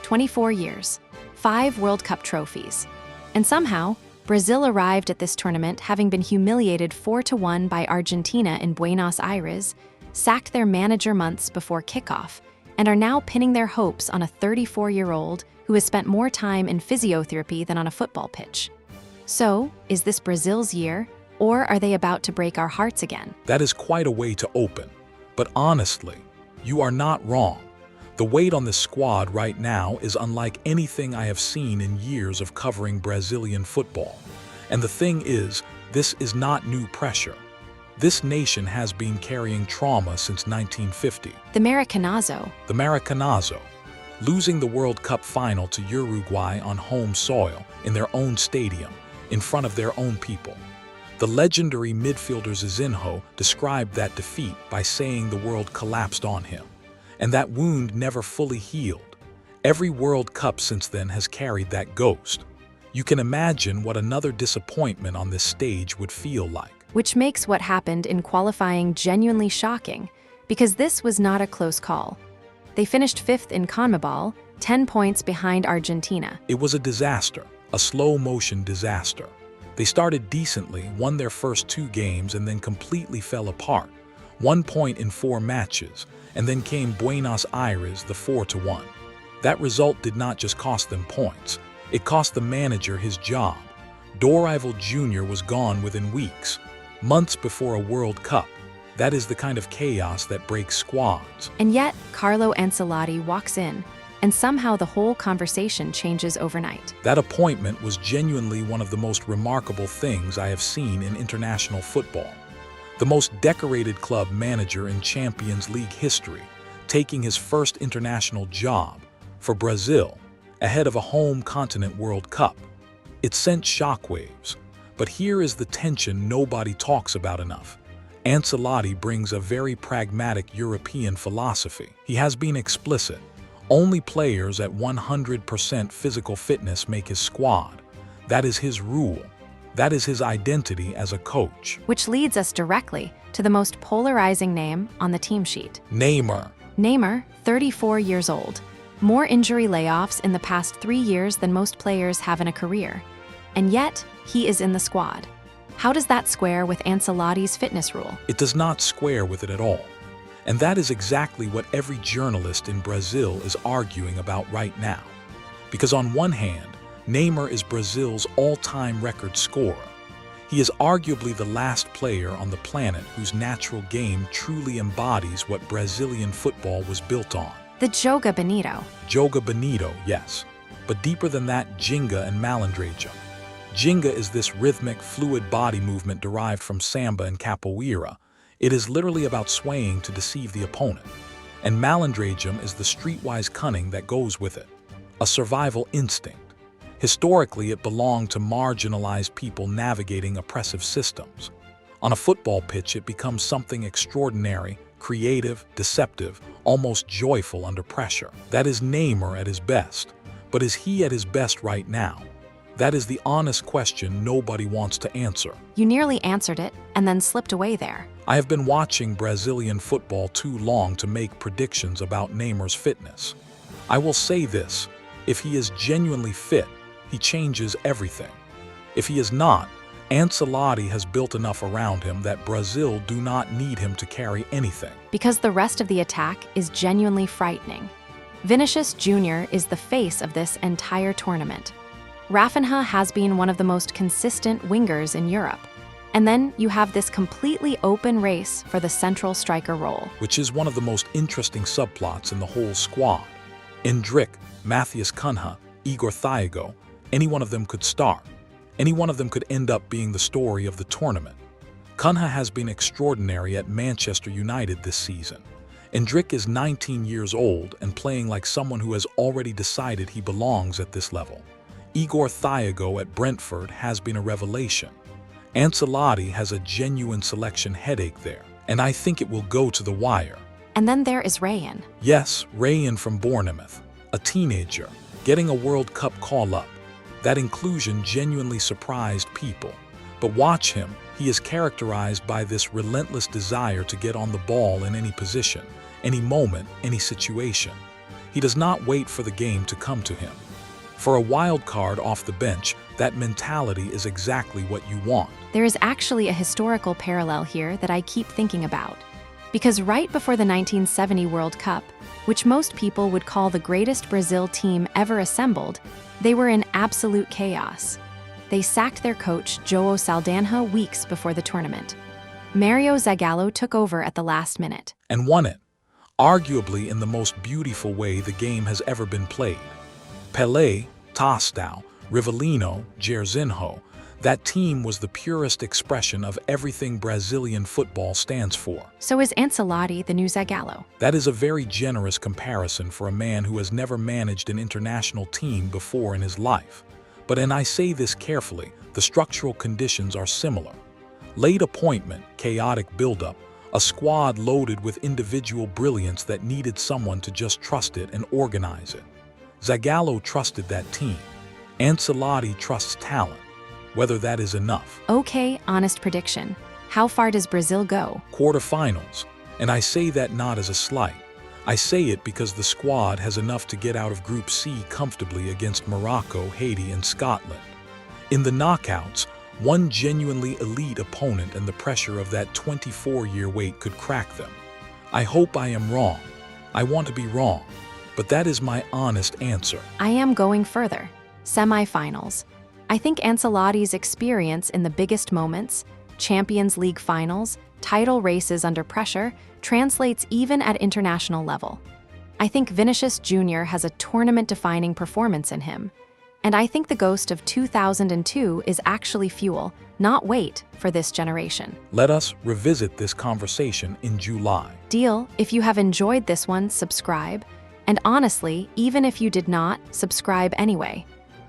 24 years, 5 World Cup trophies. And somehow, Brazil arrived at this tournament having been humiliated 4-1 by Argentina in Buenos Aires, sacked their manager months before kickoff, and are now pinning their hopes on a 34-year-old who has spent more time in physiotherapy than on a football pitch. So, is this Brazil's year, or are they about to break our hearts again? That is quite a way to open. But honestly, you are not wrong. The weight on this squad right now is unlike anything I have seen in years of covering Brazilian football. And the thing is, this is not new pressure. This nation has been carrying trauma since 1950. The Maracanazo. Losing the World Cup final to Uruguay on home soil, in their own stadium, in front of their own people. The legendary midfielder Zizinho described that defeat by saying the world collapsed on him. And that wound never fully healed. Every World Cup since then has carried that ghost. You can imagine what another disappointment on this stage would feel like. Which makes what happened in qualifying genuinely shocking, because this was not a close call. They finished 5th in CONMEBOL, 10 points behind Argentina. It was a disaster, a slow-motion disaster. They started decently, won their first 2 games, and then completely fell apart. 1 point in 4 matches, and then came Buenos Aires, the 4-1. That result did not just cost them points, it cost the manager his job. Dorival Jr. was gone within weeks, months before a World Cup. That is the kind of chaos that breaks squads. And yet, Carlo Ancelotti walks in, and somehow the whole conversation changes overnight. That appointment was genuinely one of the most remarkable things I have seen in international football. The most decorated club manager in Champions League history, taking his first international job for Brazil ahead of a home continent World Cup. It sent shockwaves, but here is the tension nobody talks about enough. Ancelotti brings a very pragmatic European philosophy. He has been explicit. Only players at 100% physical fitness make his squad. That is his rule. That is his identity as a coach. Which leads us directly to the most polarizing name on the team sheet. Neymar. Neymar, 34 years old. More injury layoffs in the past 3 years than most players have in a career. And yet, he is in the squad. How does that square with Ancelotti's fitness rule? It does not square with it at all. And that is exactly what every journalist in Brazil is arguing about right now. Because on one hand, Neymar is Brazil's all-time record scorer. He is arguably the last player on the planet whose natural game truly embodies what Brazilian football was built on. The Joga Bonito. Joga Bonito, yes. But deeper than that, Ginga and Malandragem. Ginga is this rhythmic, fluid body movement derived from samba and capoeira. It is literally about swaying to deceive the opponent. And Malandragem is the streetwise cunning that goes with it. A survival instinct. Historically, it belonged to marginalized people navigating oppressive systems. On a football pitch, it becomes something extraordinary, creative, deceptive, almost joyful under pressure. That is Neymar at his best. But is he at his best right now? That is the honest question nobody wants to answer. You nearly answered it and then slipped away there. I have been watching Brazilian football too long to make predictions about Neymar's fitness. I will say this, if he is genuinely fit, he changes everything. If he is not, Ancelotti has built enough around him that Brazil do not need him to carry anything. Because the rest of the attack is genuinely frightening. Vinicius Jr. is the face of this entire tournament. Rafinha has been one of the most consistent wingers in Europe. And then you have this completely open race for the central striker role. Which is one of the most interesting subplots in the whole squad. Endrick, Matheus Cunha, Igor Thiago, any one of them could start. Any one of them could end up being the story of the tournament. Cunha has been extraordinary at Manchester United this season. Endrick is 19 years old and playing like someone who has already decided he belongs at this level. Igor Thiago at Brentford has been a revelation. Ancelotti has a genuine selection headache there, and I think it will go to the wire. And then there is Rayan. Yes, Rayan from Bournemouth, a teenager, getting a World Cup call-up. That inclusion genuinely surprised people. But watch him, he is characterized by this relentless desire to get on the ball in any position, any moment, any situation. He does not wait for the game to come to him. For a wild card off the bench, that mentality is exactly what you want. There is actually a historical parallel here that I keep thinking about. Because right before the 1970 World Cup, which most people would call the greatest Brazil team ever assembled, they were in absolute chaos. They sacked their coach, João Saldanha, weeks before the tournament. Mario Zagallo took over at the last minute. And won it, arguably in the most beautiful way the game has ever been played. Pelé, Tostão, Rivellino, Jairzinho, that team was the purest expression of everything Brazilian football stands for. So is Ancelotti the new Zagallo? That is a very generous comparison for a man who has never managed an international team before in his life. But and I say this carefully, the structural conditions are similar. Late appointment, chaotic buildup, a squad loaded with individual brilliance that needed someone to just trust it and organize it. Zagallo trusted that team. Ancelotti trusts talent. Whether that is enough. Okay, honest prediction. How far does Brazil go? Quarterfinals. And I say that not as a slight. I say it because the squad has enough to get out of Group C comfortably against Morocco, Haiti, and Scotland. In the knockouts, one genuinely elite opponent and the pressure of that 24-year wait could crack them. I hope I am wrong. I want to be wrong. But that is my honest answer. I am going further. Semi-finals. I think Ancelotti's experience in the biggest moments, Champions League finals, title races under pressure, translates even at international level. I think Vinicius Jr. has a tournament-defining performance in him. And I think the ghost of 2002 is actually fuel, not weight, for this generation. Let us revisit this conversation in July. Deal. If you have enjoyed this one, subscribe. And honestly, even if you did not, subscribe anyway.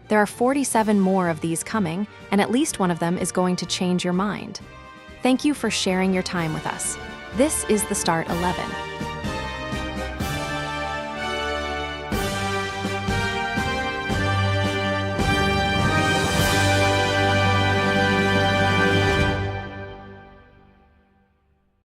There are 47 more of these coming, and at least one of them is going to change your mind. Thank you for sharing your time with us. This is the Start 11.